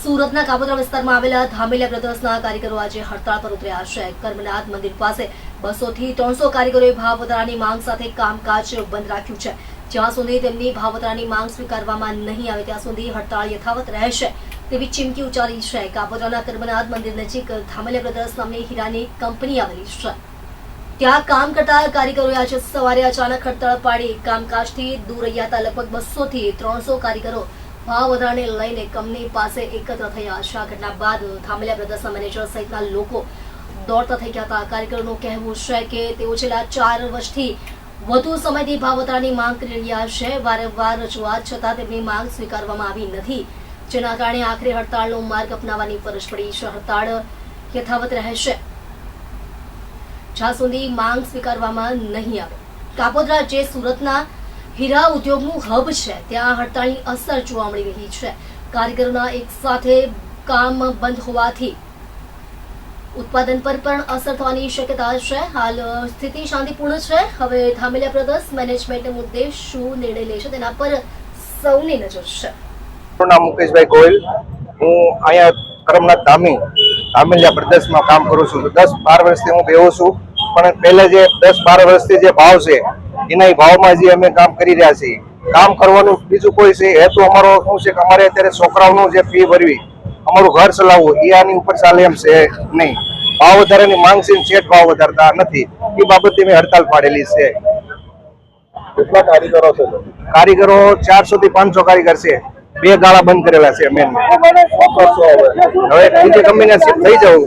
સુરતના કાપોદ્રા વિસ્તારમાં આવેલા ધામેલિયા બ્રધર્સના કારીગરો આજે હડતાળ પર ઉતર્યા છે। કર્મનાથ મંદિર પાસે 200 થી 300 કારીગરોએ ભાવ વધારાની માંગ સાથે કામકાજ બંધ રાખ્યું છે। જ્યાં સુધી તેમની ભાવ વધારાની માંગ સ્વીકારવામાં નહીં આવે ત્યાં સુધી હડતાળ યથાવત રહેશે તેવી ચીમકી ઉચ્ચારી છે। કાપોદ્રાના કર્મનાથ મંદિર નજીક ધામેલિયા બ્રધર્સ નામની હીરાની કંપની આવેલી છે। ત્યાં કામ કરતા કારીગરોએ આજે સવારે અચાનક હડતાળ પાડી કામકાજથી દૂર રહ્યા હતા। લગભગ 200 થી 300 કારીગરો ભાવ વધારાને લઈને કંપની પાસે એકત્ર થયા છે। આ ઘટના બાદ ધામેલિયા બ્રધર્સના મેનેજર સહિતના લોકો દોડતા થઈ ગયા હતા। કારીગરોનું કહેવું છે કે તેઓ છેલ્લા 4 વર્ષથી વધુ સમયથી ભાવ વધારાની માંગ કરી રહ્યા છે। વારંવાર રજૂઆત છતાં તેમની માંગ સ્વીકારવામાં આવી નથી, જેના કારણે આખરે હડતાળનો માર્ગ અપનાવવાની ફરજ પડી છે। હડતાળ યથાવત રહેશે જ્યાં સુધી માંગ સ્વીકારવામાં નહીં આવે। કાપોદ્રા જે સુરતના હીરા ઉદ્યોગનું હબ છે ત્યાં હડતાળની અસર જોવા મળી રહી છે। કારીગરોના એક સાથે કામ બંધ હોવાથી ઉત્પાદન પર પણ અસર થવાની શક્યતા છે। હાલ સ્થિતિ શાંતિપૂર્ણ છે। હવે ધામેલિયા બ્રધર્સ મેનેજમેન્ટ મુદ્દે શું નિર્ણય લેશે તેના પર સૌની નજર છે। મારું નામ મુકેશભાઈ ગોયલ, હું અહીંયા કરમનાથ ધામેલિયા બ્રધર્સમાં કામ કરું છું। 10-12 વર્ષથી હું બેહું છું, પણ પહેલા જે 10-12 વર્ષથી જે ભાવ છે એના ભાવમાં જે અમે કામ કરી રહ્યા છીએ। કામ કરવાનું બીજું કોઈ છે હેતુ અમારો શું છે કે અમારે અત્યારે છોકરાઓનું જે ફી ભરવી, અમારું ઘર ચલાવવું એ આની ઉપર ચાલે એમ છે નહીં। ભાવ વધારાની માંગ છે, શેઠ ભાવ વધારતા નથી, એ બાબતે મેં હડતાલ પાડેલી છે। કેટલા કારીગરો છે? કારીગરો 400 થી 500 કારીગર છે। 2 ગાળા બંધ કરેલા છે મેન। હવે બીજી કંપનીને શિફ્ટ થઈ જવું,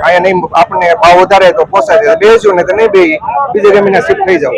અહીંયા નહીં આપણને ભાવ વધારે તો પોસાય, બેસું ને તો નહીં બે બીજી કંપનીને શિફ્ટ થઈ જવું।